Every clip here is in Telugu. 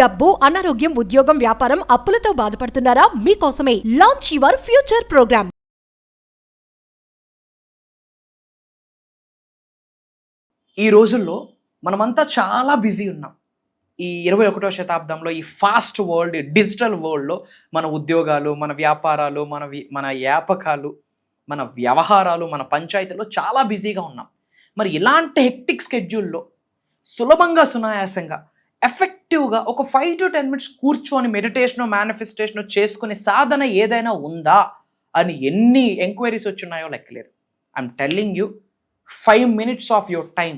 డబ్బు, అనారోగ్యం, ఉద్యోగం, వ్యాపారం, అప్పులతో బాధపడుతున్నారా? మీకోసమే లాంచ్ యువర్ ఫ్యూచర్ ప్రోగ్రామ్. ఈ రోజుల్లో మనమంతా చాలా బిజీ ఉన్నాం. ఈ 21వ శతాబ్దంలో ఈ ఫాస్ట్ వరల్డ్, డిజిటల్ వరల్డ్లో మన ఉద్యోగాలు, మన వ్యాపారాలు, మన వ్యాపకాలు, మన వ్యవహారాలు, మన పంచాయతీలో చాలా బిజీగా ఉన్నాం. మరి ఇలాంటి హెక్టిక్ స్కెడ్యూల్లో సులభంగా, సునాయాసంగా, ఎఫెక్టివ్గా ఒక 5 to 10 minutes కూర్చొని మెడిటేషనో, మేనిఫెస్టేషనో చేసుకునే సాధన ఏదైనా ఉందా అని ఎన్ని ఎంక్వైరీస్ వచ్చున్నాయో లెక్కలేదు. I'm telling you, 5 minutes of your time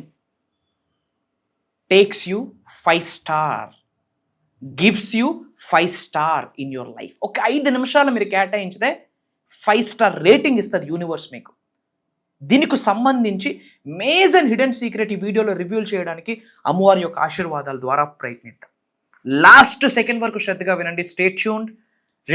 takes you 5 star, gives you 5 star in your life. ఒక 5 నిమిషాలు మీరు కేటాయించితే 5 star రేటింగ్ ఇస్తుంది యూనివర్స్ మీకు. దీనికి సంబంధించి మేజర్ అండ్ హిడెన్ సీక్రెట్ ఈ వీడియోలో రివ్యూల్ చేయడానికి అమ్మవారి యొక్క ఆశీర్వాదాల ద్వారా ప్రయత్నిద్దాం. లాస్ట్ సెకండ్ వరకు శ్రద్ధగా వినండి. Stay tuned.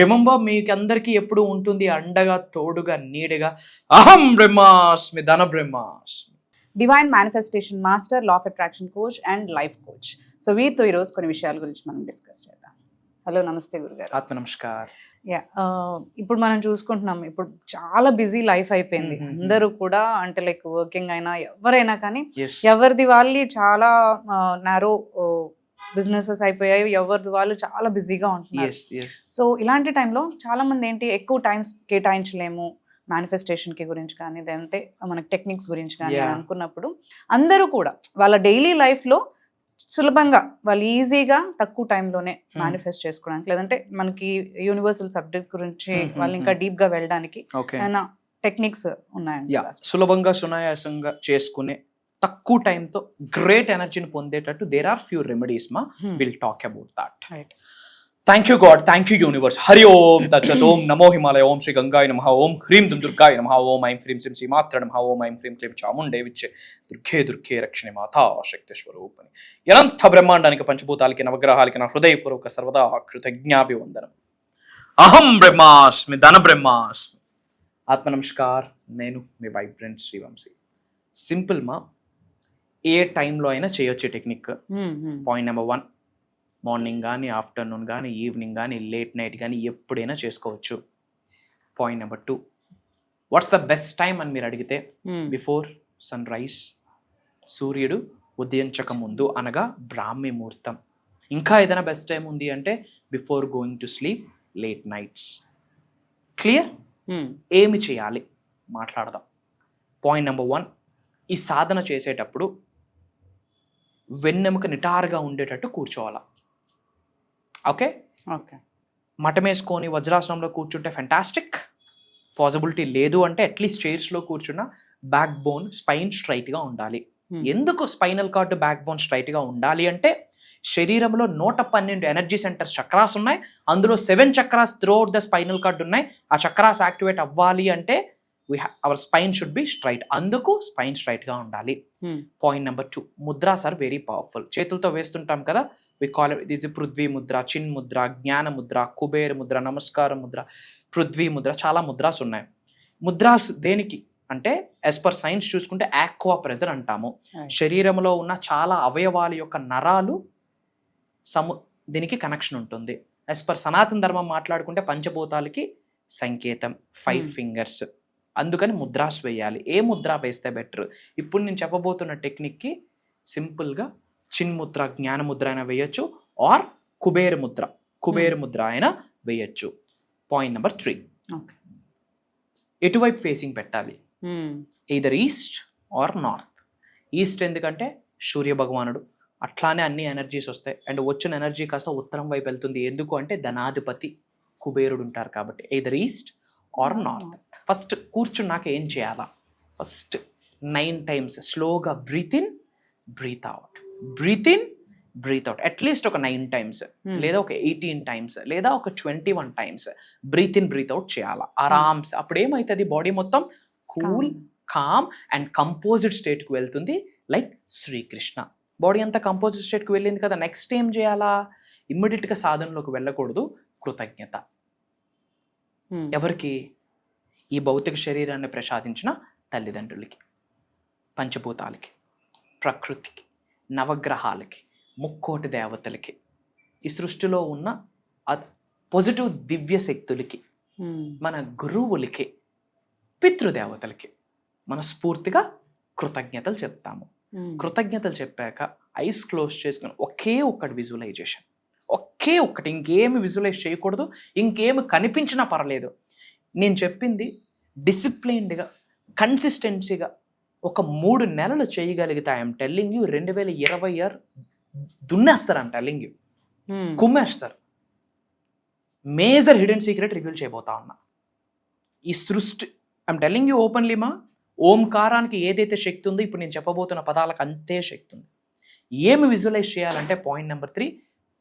రిమెంబర్, మీకు అందరికీ ఎప్పుడు ఉంటుంది అండగా, తోడుగా, నీడగా అహం బ్రహ్మాస్మి, ధన బ్రహ్మాస్మి. Divine manifestation master, law of attraction coach and life coach. So వీరితో ఈరోజు కొన్ని విషయాల గురించి మనం డిస్కస్ చేద్దాం. హలో, నమస్తే గురుగారు. ఆత్మ నమస్కార్. ఇప్పుడు మనం చూసుకుంటున్నాం, ఇప్పుడు చాలా బిజీ లైఫ్ అయిపోయింది. అందరూ కూడా అంటే లైక్ వర్కింగ్ అయినా ఎవరైనా కానీ ఎవరిది వాళ్ళు చాలా నారో బిజినెసెస్ అయిపోయాయి, ఎవరిది వాళ్ళు చాలా బిజీగా ఉంటున్నారు. సో ఇలాంటి టైంలో చాలా మంది ఏంటి, ఎక్కువ టైం కేటాయించలేము మేనిఫెస్టేషన్ కి గురించి కానీ, లేదంటే మనకి టెక్నిక్స్ గురించి కానీ అనుకున్నప్పుడు అందరూ కూడా వాళ్ళ డైలీ లైఫ్ లో సులభంగా వాళ్ళు ఈజీగా తక్కువ టైంలోనే మేనిఫెస్ట్ చేసుకోవడానికి, లేదంటే మనకి యూనివర్సల్ సబ్జెక్ట్ గురించి వాళ్ళు ఇంకా డీప్ గా వెళ్ళడానికి ఏమైనా టెక్నిక్స్ ఉన్నాయండి? సులభంగా, సునాయాసంగా చేసుకునే, తక్కువ టైంతో గ్రేట్ ఎనర్జీని పొందేటట్టు there are few remedies. Will talk about that. Thank you God, thank you universe. Hari Om తచ్చత్. ఓం నమో హిమాలయ. ఓం శ్రీ గంగాయ నమః. ఓం హ్రీం దుర్గాయ నమః. ఓం ఐం హ్రీం శ్రీం శ్రీమాత్ర నమః. ఓం ఐం హ్రీం క్లీం చాముండే విచ్చే దుర్గే దుర్గే రక్షణి మాతా శక్తి స్వరూపని. అనంత బ్రహ్మాండానికి, పంచభూతాలకి, నవగ్రహాలకి నా హృదయపూర్వక సర్వదా కృతజ్ఞాభివందనం. అహం బ్రహ్మాస్మి, ధన బ్రహ్మాస్మి. ఆత్మ నమస్కార్. నేను మీ వైబ్రెంట్ శ్రీవంశీ. సింపుల్ మా, ఏ టైంలో అయినా చేయొచ్చే టెక్నిక్. పాయింట్ నెంబర్ 1, మార్నింగ్ కానీ, ఆఫ్టర్నూన్ కానీ, ఈవినింగ్ కానీ, లేట్ నైట్ కానీ ఎప్పుడైనా చేసుకోవచ్చు. Point number 2, what's the best time అని మీరు అడిగితే, బిఫోర్ సన్ రైజ్, సూర్యుడు ఉదయించక ముందు, అనగా బ్రాహ్మీ ముహూర్తం. ఇంకా ఏదైనా బెస్ట్ టైం ఉంది అంటే before going to sleep, late nights. Clear? ఏమి చేయాలి మాట్లాడదాం. పాయింట్ నెంబర్ 1, ఈ సాధన చేసేటప్పుడు వెన్నెముక నిటారుగా ఉండేటట్టు కూర్చోవాలా. ఓకే, మఠమేసుకొని వజ్రాసనంలో కూర్చుంటే ఫెంటాస్టిక్. పాసిబిలిటీ లేదు అంటే అట్లీస్ట్ చైర్స్లో కూర్చున్న బ్యాక్ బోన్, స్పైన్ స్ట్రైట్గా ఉండాలి. ఎందుకు స్పైనల్ కార్డ్, బ్యాక్ బోన్ స్ట్రైట్గా ఉండాలి అంటే, శరీరంలో 112 ఎనర్జీ సెంటర్స్, చక్రాస్ ఉన్నాయి. అందులో 7 chakras throughout the spinal cord ఉన్నాయి. ఆ చక్రాస్ యాక్టివేట్ అవ్వాలి అంటే our spine should be straight. అందుకు స్పైన్ స్ట్రైట్ గా ఉండాలి. Point number 2, mudras are very powerful. చేతులతో వేస్తుంటాం కదా, we call it is Prithvi mudra, chin Mudra, జ్ఞాన ముద్ర, కుబేర ముద్ర, నమస్కారం ముద్ర, పృథ్వీ ముద్ర, చాలా ముద్రాస్ ఉన్నాయి. ముద్రాస్ దేనికి అంటే, యాజ్ పర్ సైన్స్ చూసుకుంటే ఆక్వా ప్రెజర్ అంటాము. శరీరంలో ఉన్న చాలా అవయవాల యొక్క నరాలు దీనికి కనెక్షన్ ఉంటుంది. యాజ్ పర్ సనాతన ధర్మం మాట్లాడుకుంటే పంచభూతాలకి సంకేతం 5 ఫింగర్స్. అందుకని ముద్రాస్ వేయాలి. ఏ ముద్ర వేస్తే బెటర్? ఇప్పుడు నేను చెప్పబోతున్న టెక్నిక్కి సింపుల్గా చిన్ ముద్ర, జ్ఞాన ముద్ర అయినా వేయచ్చు, ఆర్ కుబేర ముద్ర అయినా వేయచ్చు. పాయింట్ నెంబర్ 3, ఎటువైపు ఫేసింగ్ పెట్టాలి? Either east or north. East ఎందుకంటే సూర్య భగవానుడు, అట్లానే అన్ని ఎనర్జీస్ వస్తాయి. అండ్ వచ్చిన ఎనర్జీ కాస్త ఉత్తరం వైపు వెళ్తుంది. ఎందుకు అంటే ధనాధిపతి కుబేరుడు ఉంటారు కాబట్టి. Either east or north. First కూర్చున్నాక ఏం చేయాలా? ఫస్ట్ 9 times స్లోగా breathe in, breathe out, breathe in, breathe out. At least ఒక 9 times, లేదా ఒక 18 times, లేదా ఒక 21 times breathe in, breathe out చేయాలా ఆరామ్స్. అప్పుడు ఏమవుతుంది? బాడీ మొత్తం కూల్, కామ్ అండ్ కంపోజిట్ స్టేట్కి వెళ్తుంది. లైక్ శ్రీకృష్ణ. బాడీ అంతా కంపోజిట్ స్టేట్కి వెళ్ళింది కదా, నెక్స్ట్ ఏం చేయాలా? ఇమ్మీడియట్గా సాధనలోకి వెళ్ళకూడదు. కృతజ్ఞత. ఎవరికి? ఈ భౌతిక శరీరాన్ని ప్రసాదించిన తల్లిదండ్రులకి, పంచభూతాలకి, ప్రకృతికి, నవగ్రహాలకి, ముక్కోటి దేవతలకి, ఈ సృష్టిలో ఉన్న పాజిటివ్ దివ్య శక్తులకి, మన గురువులకి, పితృదేవతలకి మనస్ఫూర్తిగా కృతజ్ఞతలు చెప్తాము. కృతజ్ఞతలు చెప్పాక ఐస్ క్లోజ్ చేసుకుని ఒకే ఒక్కటి విజువలైజేషన్, ఒకే ఒక్కటి, ఇంకేమి విజువలైజ్ చేయకూడదు, ఇంకేమి కనిపించినా పర్లేదు. నేను చెప్పింది డిసిప్లైన్డ్గా, కన్సిస్టెన్సీగా ఒక 3 నెలలు చేయగలిగితే ఐఎమ్ టెల్లింగ్ యూ 2020 దున్నేస్తారు. ఐఎమ్ టెల్లింగ్ యూ, కుమ్మేస్తారు. మేజర్ హిడెన్ సీక్రెట్ రివీల్ చేయబోతా ఉన్నా. ఈ సృష్టి ఐఎమ్ టెల్లింగ్ యూ ఓపెన్లీ మా, ఓంకారానికి ఏదైతే శక్తి ఉందో ఇప్పుడు నేను చెప్పబోతున్న పదాలకు అంతే శక్తి ఉంది. ఏమి విజువలైజ్ చేయాలంటే పాయింట్ నెంబర్ 3,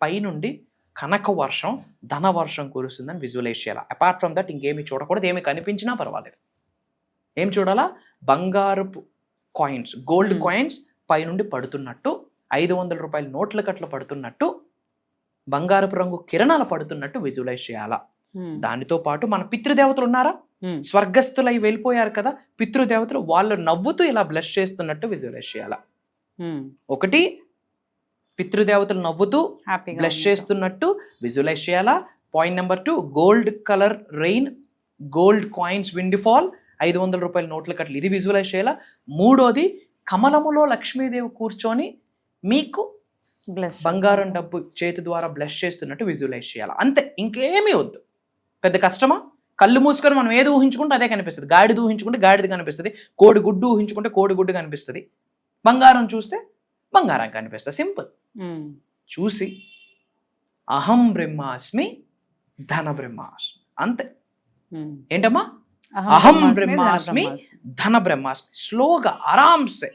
పైనుండి కనక వర్షం, ధన వర్షం కురుస్తుందని విజువలైజ్ చేయాలి. అపార్ట్ ఫ్రమ్ దట్ ఇంకేమి చూడకూడదు, ఏమి కనిపించినా పర్వాలేదు. ఏం చూడాలా? బంగారపు కాయిన్స్, గోల్డ్ కాయిన్స్ పైనుండి పడుతున్నట్టు, 500 రూపాయల నోట్ల కట్ల పడుతున్నట్టు, బంగారపు రంగు కిరణాలు పడుతున్నట్టు విజువలైజ్ చేయాలా. దానితో పాటు మన పితృదేవతలు ఉన్నారా, స్వర్గస్థులై వెళ్ళిపోయారు కదా పితృదేవతలు, వాళ్ళు నవ్వుతూ ఇలా బ్లెస్ చేస్తున్నట్టు విజువలైజ్ చేయాలా. ఒకటి, పితృదేవతలు నవ్వుతూ బ్లెస్ చేస్తున్నట్టు విజువలైజ్ చేయాలా. Point number 2, gold colour rain, gold coins wind fall, 500 రూపాయల నోట్ల కట్టలు, ఇది విజువలైజ్ చేయాలా. మూడోది, కమలములో లక్ష్మీదేవి కూర్చొని మీకు బంగారం డబ్బు చేతి ద్వారా బ్లెస్ చేస్తున్నట్టు విజువలైజ్ చేయాలి. అంతే, ఇంకేమీ వద్దు. పెద్ద కష్టమా? కళ్ళు మూసుకొని మనం ఏది ఊహించుకుంటే అదే కనిపిస్తుంది. గాడిద ఊహించుకుంటే గాడిద కనిపిస్తుంది, కోడి గుడ్డు ఊహించుకుంటే కోడి గుడ్డు కనిపిస్తుంది, బంగారం చూస్తే బంగారం కనిపిస్తుంది. సింపుల్. చూసి అహం బ్రహ్మాస్మి ధన బ్రహ్మాస్మి, అంతే. ఏంటమ్మా? అహం బ్రహ్మాస్మి ధన బ్రహ్మాస్మి. స్లోగా, ఆరామ్సే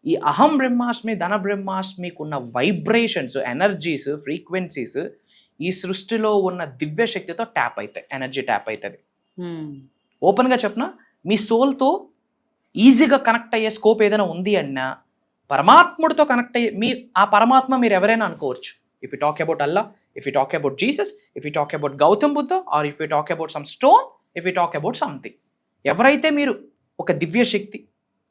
ఈ అహం బ్రహ్మాస్మి ధన బ్రహ్మాస్మికి ఉన్న వైబ్రేషన్స్, ఎనర్జీస్, ఫ్రీక్వెన్సీస్ ఈ సృష్టిలో ఉన్న దివ్య శక్తితో ట్యాప్ అవుతాయి, ఎనర్జీ ట్యాప్ అవుతుంది. ఓపెన్గా చెప్పనా, మీ సోల్తో ఈజీగా కనెక్ట్ అయ్యే స్కోప్ ఏదైనా ఉంది అన్నా, పరమాత్ముడితో కనెక్ట్ అయ్యే ఆ పరమాత్మ మీరు ఎవరైనా అనుకోవచ్చు. If you talk about Allah, if you talk about Jesus, if you talk about Gautam Buddha, or if you talk about some stone, if you talk about something, ఎవరైతే మీరు ఒక దివ్య శక్తి,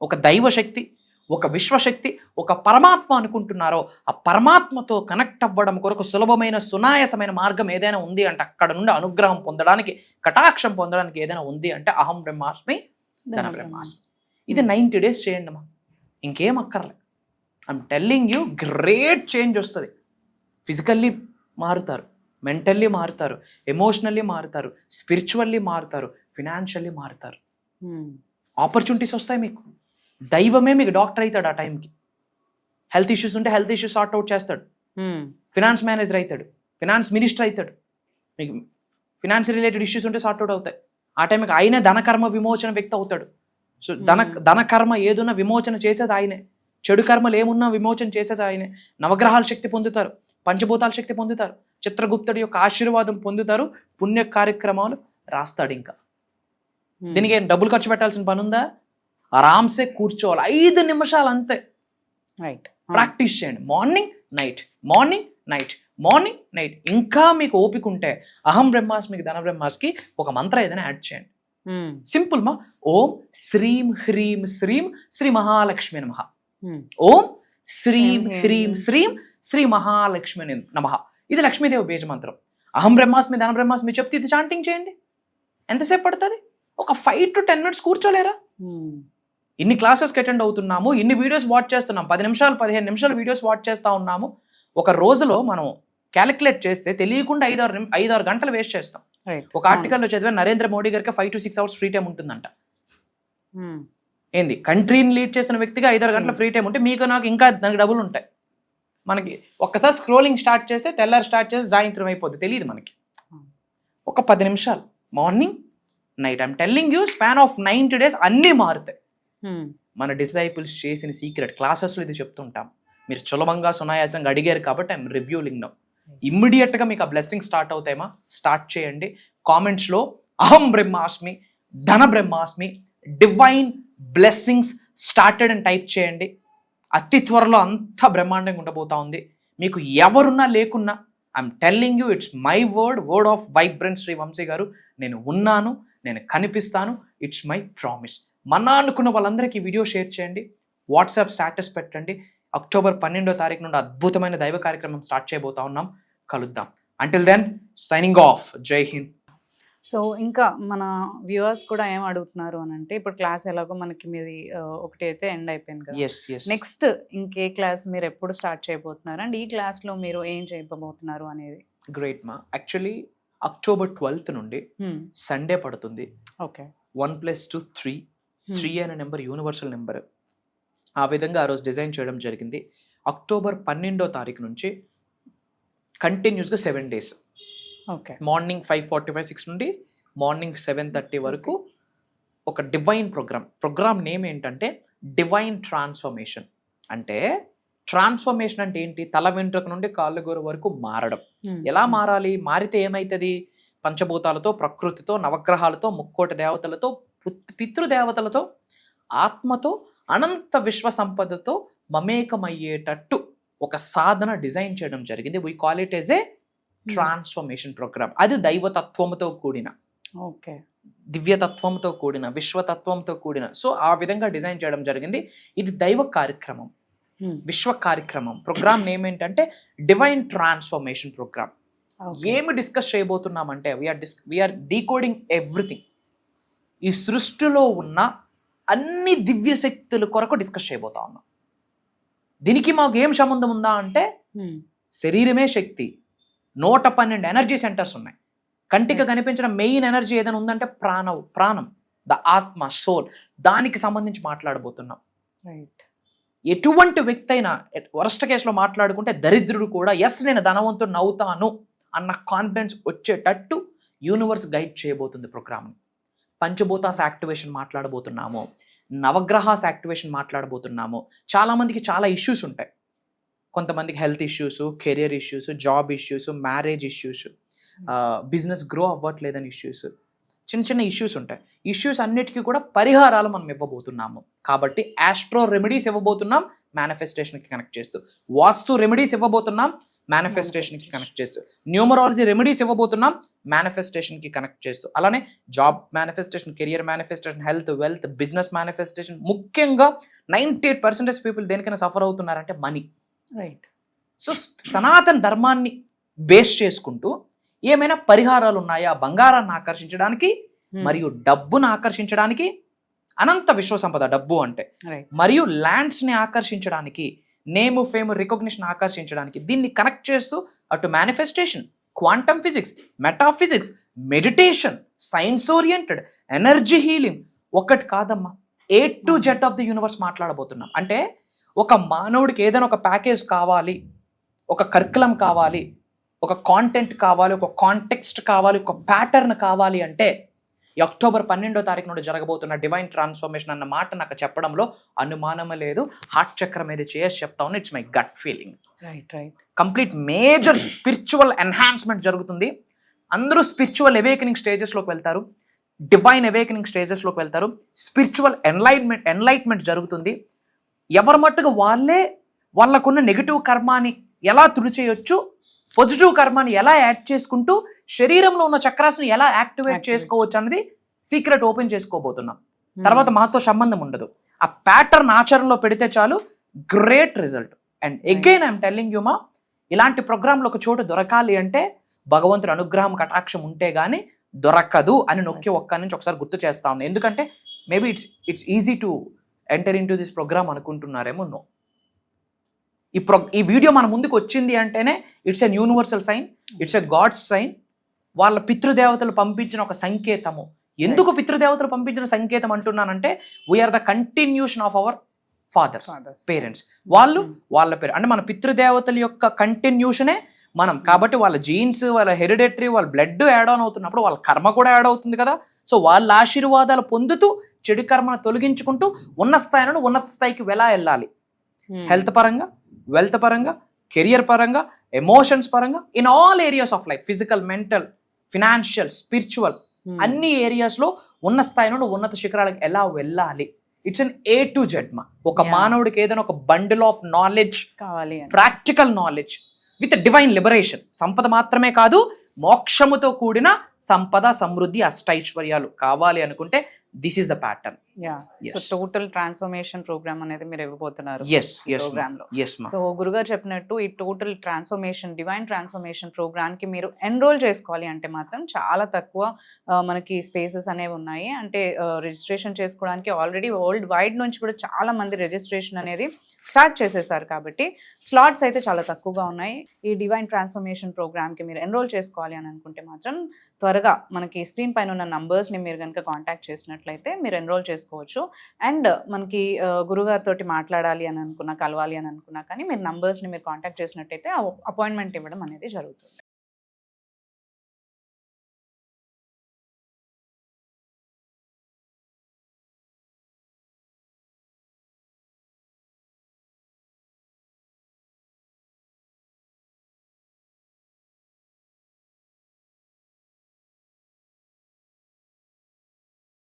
ఒక దైవ శక్తి, ఒక విశ్వశక్తి, ఒక పరమాత్మ అనుకుంటున్నారో, ఆ పరమాత్మతో కనెక్ట్ అవ్వడం కొరకు సులభమైన సునాయాసమైన మార్గం ఏదైనా ఉంది అంటే, అక్కడ నుండి అనుగ్రహం పొందడానికి, కటాక్షం పొందడానికి ఏదైనా ఉంది అంటే అహం బ్రహ్మాస్మి ధన బ్రహ్మాస్మి. ఇది 90 days చేయండి అమ్మా, ఇంకేం అక్కర్లే. I'm telling you, great change వస్తుంది. ఫిజికల్లీ మారుతారు, మెంటల్లీ మారుతారు, ఎమోషనల్లీ మారుతారు, స్పిరిచువల్లీ మారుతారు, ఫినాన్షియల్లీ మారుతారు. ఆపర్చునిటీస్ వస్తాయి మీకు. దైవమే మీకు డాక్టర్ అవుతాడు ఆ టైంకి. హెల్త్ ఇష్యూస్ ఉంటే హెల్త్ ఇష్యూస్ సార్ట్ అవుట్ చేస్తాడు. ఫినాన్స్ మేనేజర్ అవుతాడు, ఫినాన్స్ మినిస్టర్ అవుతాడు. మీకు ఫినాన్స్ రిలేటెడ్ ఇష్యూస్ ఉంటే సార్ట్ అవుట్ అవుతాయి. ఆ టైంకి ఆయనే ధనకర్మ విమోచన వ్యక్తి అవుతాడు. సో ధనకర్మ ఏదున్నా విమోచన చేసేది ఆయనే, చెడు కర్మలు ఏమున్నా విమోచన చేసేది ఆయనే. నవగ్రహాల శక్తి పొందుతారు, పంచభూతాల శక్తి పొందుతారు, చిత్రగుప్తుడి యొక్క ఆశీర్వాదం పొందుతారు, పుణ్య కార్యక్రమాలు రాస్తాడు. ఇంకా దీనికి ఏం డబ్బులు ఖర్చు పెట్టాల్సిన పని ఉందా? ఆరామ్సే కూర్చోవాలి, 5 నిమిషాలు అంతే. రైట్, ప్రాక్టీస్ చేయండి. Morning night, morning night, morning night. ఇంకా మీకు ఓపిక ఉంటే అహం బ్రహ్మాస్మికి ధన బ్రహ్మాస్కి ఒక మంత్రం ఏదైనా యాడ్ చేయండి. సింపుల్ మా. ఓం శ్రీం హ్రీం శ్రీం శ్రీ మహాలక్ష్మి నమః. ఓం శ్రీం హ్రీం శ్రీం శ్రీ మహాలక్ష్మి నమః. ఇది లక్ష్మీదేవి బీజ మంత్రం. అహం బ్రహ్మాస్మి ధన బ్రహ్మాస్మి చెప్తే ఇది చాంటింగ్ చేయండి. ఎంతసేపు పడుతుంది? ఒక 5 to 10 minutes కూర్చోలేరా? ఇన్ని క్లాసెస్కి అటెండ్ అవుతున్నాము, ఇన్ని వీడియోస్ వాచ్ చేస్తున్నాం, 10 నిమిషాలు 15 నిమిషాలు వీడియోస్ వాచ్ చేస్తూ ఉన్నాము. ఒక రోజులో మనం క్యాలిక్యులేట్ చేస్తే తెలియకుండా 5-6 గంటలు వేస్ట్ చేస్తాం. ఒక ఆర్టికల్లో చదివా, నరేంద్ర మోడీ గారికి 5 to 6 hours ఫ్రీ టైం ఉంటుందంట. ఏంది, కంట్రీని లీడ్ చేస్తున్న వ్యక్తిగా 5-6 గంటల ఫ్రీ టైం ఉంటే మీకు నాకు ఇంకా దానికి డబ్బులు ఉంటాయి. మనకి ఒక్కసారి స్క్రోలింగ్ స్టార్ట్ చేస్తే తెల్లారి స్టార్ట్ చేస్తే సాయంత్రం అయిపోద్ది, తెలియదు మనకి. ఒక 10 నిమిషాలు morning night. I'm telling you, span of 90 days అన్నీ మారుతాయి. మన డిసైపుల్స్ చేసిన సీక్రెట్ క్లాసెస్లో ఇది చెప్తుంటాం. మీరు సులభంగా సునాయాసంగా అడిగారు కాబట్టి ఐఎమ్ రివ్యూలింగ్ నౌ. ఇమ్మీడియట్గా మీకు ఆ బ్లెస్సింగ్ స్టార్ట్ అవుతాయమా? స్టార్ట్ చేయండి. కామెంట్స్లో అహం బ్రహ్మాస్మి ధన బ్రహ్మాస్మి డివైన్ బ్లెస్సింగ్స్ స్టార్టెడ్ అని టైప్ చేయండి. అతి త్వరలో అంత బ్రహ్మాండంగా ఉండబోతా ఉంది. మీకు ఎవరున్నా లేకున్నా I'm telling you, it's my word of vibrance Shri Vamshi garu. నేను ఉన్నాను, నేను కనిపిస్తాను, ఇట్స్ మై ప్రామిస్. మన అనుకున్న వాళ్ళందరికీ వీడియో షేర్ చేయండి, వాట్సాప్ స్టేటస్ పెట్టండి. October 12వ తారీఖు నుండి అద్భుతమైన దైవ కార్యక్రమం స్టార్ట్ చేయబోతా ఉన్నాం. కలుద్దాం. Until then signing off. జై హింద్. సో ఇంకా మన వ్యూవర్స్ కూడా ఏం అడుగుతున్నారు అని అంటే, ఇప్పుడు క్లాస్ ఎలాగో మనకి మీది ఒకటి అయితే ఎండ్ అయిపోయింది కదా, నెక్స్ట్ ఇంకే క్లాస్ మీరు ఎప్పుడు స్టార్ట్ చేయబోతున్నారు అండ్ ఈ క్లాస్లో మీరు ఏం చేయబోతున్నారు అనేది? గ్రేట్ మా. యాక్చువల్లీ October 12th నుండి సండే పడుతుంది. ఓకే. 1+2 3 అనే నెంబర్ యూనివర్సల్ నెంబర్. ఆ విధంగా ఆ రోజు డిజైన్ చేయడం జరిగింది. October 12th నుంచి కంటిన్యూస్గా 7 days. ఓకే. మార్నింగ్ 5:45-6 నుండి మార్నింగ్ 7:30 వరకు ఒక డివైన్ ప్రోగ్రామ్ నేమ్ ఏంటంటే డివైన్ ట్రాన్స్ఫర్మేషన్. అంటే ట్రాన్స్ఫర్మేషన్ అంటే ఏంటి? తల వెంట్రుక నుండి కాళ్ళు గోరు వరకు మారడం. ఎలా మారాలి? మారితే ఏమవుతుంది? పంచభూతాలతో, ప్రకృతితో, నవగ్రహాలతో, ముక్కోటి దేవతలతో, పితృదేవతలతో, ఆత్మతో, అనంత విశ్వ సంపదతో మమేకమయ్యేటట్టు ఒక సాధన డిజైన్ చేయడం జరిగింది. We call it as a transformation programme. అది దైవతత్వంతో కూడిన, ఓకే, దివ్యతత్వంతో కూడిన, విశ్వతత్వంతో కూడిన. సో ఆ విధంగా డిజైన్ చేయడం జరిగింది. ఇది దైవ కార్యక్రమం, విశ్వ కార్యక్రమం. ప్రోగ్రామ్ నేమ్ ఏంటంటే డివైన్ ట్రాన్స్ఫర్మేషన్ ప్రోగ్రామ్. ఏమి డిస్కస్ చేయబోతున్నామంటే వీఆర్ డీకోడింగ్ ఎవ్రీథింగ్. ఈ సృష్టిలో ఉన్న అన్ని దివ్య శక్తుల కొరకు డిస్కస్ చేయబోతా ఉన్నాం. దీనికి మాకు ఏం సంబంధం ఉందా అంటే, శరీరమే శక్తి, 112 ఎనర్జీ సెంటర్స్ ఉన్నాయి. కంటికి కనిపించిన మెయిన్ ఎనర్జీ ఏదైనా ఉందంటే ప్రాణం, ద ఆత్మ, సోల్. దానికి సంబంధించి మాట్లాడబోతున్నాం. రైట్. ఎటువంటి వ్యక్తి అయినా వరస్ట్ కేసులో మాట్లాడుకుంటే దరిద్రుడు కూడా ఎస్ నేను ధనవంతుడు అవుతాను అన్న కాన్ఫిడెన్స్ వచ్చేటట్టు యూనివర్స్ గైడ్ చేయబోతుంది ప్రోగ్రామ్ని. పంచభూతాస్ యాక్టివేషన్ మాట్లాడబోతున్నాము, నవగ్రహాస్ యాక్టివేషన్ మాట్లాడబోతున్నాము. చాలామందికి చాలా ఇష్యూస్ ఉంటాయి. కొంతమందికి health issues, career issues, job issues, marriage issues, business grow అవ్వట్లేదని ఇష్యూస్, చిన్న ఇష్యూస్ ఉంటాయి. ఇష్యూస్ అన్నిటికీ కూడా పరిహారాలు మనం ఇవ్వబోతున్నాము. కాబట్టి ఆస్ట్రో రెమెడీస్ ఇవ్వబోతున్నాం మేనిఫెస్టేషన్కి కనెక్ట్ చేస్తూ, వాస్తు రెమెడీస్ ఇవ్వబోతున్నాం మేనిఫెస్టేషన్కి కనెక్ట్ చేస్తూ, న్యూమరాలజీ రెమెడీస్ ఇవ్వబోతున్నాం మేనిఫెస్టేషన్కి కనెక్ట్ చేస్తూ, అలానే job manifestation, career manifestation, health, wealth, business manifestation. ముఖ్యంగా 98% పీపుల్ దేనికైనా సఫర్ అవుతున్నారంటే మనీ. రైట్. సో సనాతన ధర్మాన్ని బేస్ చేసుకుంటూ ఏమైనా పరిహారాలు ఉన్నాయా? బంగారాన్ని ఆకర్షించడానికి మరియు డబ్బును ఆకర్షించడానికి, అనంత విశ్వ సంపద డబ్బు అంటే, మరియు ల్యాండ్స్ని ఆకర్షించడానికి, నేమ్, ఫేమ్, రికగ్నిషన్ ఆకర్షించడానికి. దీన్ని కనెక్ట్ చేస్తూ అటు manifestation, quantum physics, metaphysics, meditation, science oriented, energy healing, ఒకటి కాదమ్మా, A to Z of the universe మాట్లాడబోతున్నాం. అంటే ఒక మానవుడికి ఏదైనా ఒక ప్యాకేజ్ కావాలి, ఒక కరికులం కావాలి, ఒక కాంటెంట్ కావాలి, ఒక కాంటెక్స్ట్ కావాలి, ఒక ప్యాటర్న్ కావాలి అంటే ఈ October 12th నుండి జరగబోతున్న డివైన్ ట్రాన్స్ఫర్మేషన్ అన్న మాట నాకు చెప్పడంలో అనుమానమే లేదు. హార్ట్ చక్రం మీద చేసి చెప్తా ఉన్నా. It's my gut feeling. Right. Complete major spiritual enhancement జరుగుతుంది. అందరూ స్పిరిచువల్ అవేకనింగ్ స్టేజెస్లోకి వెళ్తారు, డివైన్ అవేకనింగ్ స్టేజెస్లోకి వెళ్తారు. స్పిరిచువల్ ఎన్లైట్మెంట్ జరుగుతుంది. ఎవరి మట్టుకు వాళ్ళకున్న నెగిటివ్ కర్మాని ఎలా తుడిచేయొచ్చు, పాజిటివ్ కర్మాని ఎలా యాడ్ చేసుకుంటూ శరీరంలో ఉన్న చక్రాస్ని ఎలా యాక్టివేట్ చేసుకోవచ్చు అన్నది సీక్రెట్ ఓపెన్ చేసుకోబోతున్నాం. తర్వాత మాతో సంబంధం ఉండదు. ఆ ప్యాటర్న్ ఆచరణలో పెడితే చాలు, great result. And again I'm telling you మా, ఇలాంటి ప్రోగ్రాంలో ఒక చోటు దొరకాలి అంటే భగవంతుడి అనుగ్రహం, కటాక్షం ఉంటే గానీ దొరకదు అని నొక్కి ఒక్క నుంచి ఒకసారి గుర్తు చేస్తా ఉన్నాను. ఎందుకంటే maybe it's easy to enter in to this programme అనుకుంటున్నారేమో. నో, ఈ వీడియో మన ముందుకు వచ్చింది అంటేనే it's an universal sign, it's a god's sign. వాళ్ళ పితృదేవతలు పంపించిన ఒక సంకేతము. ఎందుకు పితృదేవతలు పంపించిన సంకేతం అంటున్నానంటే, we are the continuation of our fathers, parents. వాళ్ళ పేరు అంటే మన పితృదేవతల యొక్క కంటిన్యూషనే మనం. కాబట్టి వాళ్ళ జీన్స్, వాళ్ళ హెరిడేటరీ, వాళ్ళ బ్లడ్ యాడ్ ఆన్ అవుతున్నప్పుడు వాళ్ళ కర్మ కూడా యాడ్ అవుతుంది కదా. సో వాళ్ళ ఆశీర్వాదాలు పొందుతూ చెడు కర్మను తొలగించుకుంటూ ఉన్న స్థాయి నుండి ఉన్నత స్థాయికి ఎలా వెళ్ళాలి, హెల్త్ పరంగా, వెల్త్ పరంగా, కెరియర్ పరంగా, ఎమోషన్స్ పరంగా, in all areas of life, physical, mental, financial, spiritual, అన్ని ఏరియాస్లో ఉన్న స్థాయి నుండి ఉన్నత శిఖరాలకు ఎలా వెళ్ళాలి. It's an A to Z. ఒక మానవుడికి ఏదైనా ఒక బండిల్ ఆఫ్ నాలెడ్జ్ కావాలి, practical knowledge, with divine liberation. సంపద మాత్రమే కాదు, మోక్షముతో కూడిన సంపద, సమృద్ధి, అష్టైశ్వర్యాలు కావాలి అనుకుంటే this is the pattern. So total transformation programme అనేది మీరు ఇవ్వబోతున్నారు ప్రోగ్రామ్ లో. సో గురుగారు చెప్పినట్టు ఈ total transformation, divine transformation programme కి మీరు ఎన్రోల్ చేసుకోవాలి అంటే మాత్రం చాలా తక్కువ మనకి స్పేసెస్ అనేవి ఉన్నాయి. అంటే రిజిస్ట్రేషన్ చేసుకోవడానికి ఆల్రెడీ వరల్డ్ వైడ్ నుంచి కూడా చాలా మంది రిజిస్ట్రేషన్ అనేది స్టార్ట్ చేసేసారు కాబట్టి స్లాట్స్ అయితే చాలా తక్కువగా ఉన్నాయి. ఈ డివైన్ ట్రాన్స్ఫర్మేషన్ ప్రోగ్రామ్కి మీరు ఎన్రోల్ చేసుకోవాలి అని అనుకుంటే మాత్రం త్వరగా మనకి స్క్రీన్ పైన ఉన్న నంబర్స్ని మీరు కనుక కాంటాక్ట్ చేసినట్లయితే మీరు ఎన్రోల్ చేసుకోవచ్చు. అండ్ మనకి గురుగారితో మాట్లాడాలి అని అనుకున్నా, కలవాలి అని అనుకున్నా కానీ మీరు నంబర్స్ని మీరు కాంటాక్ట్ చేసినట్టయితే అపాయింట్మెంట్ ఇవ్వడం అనేది జరుగుతుంది.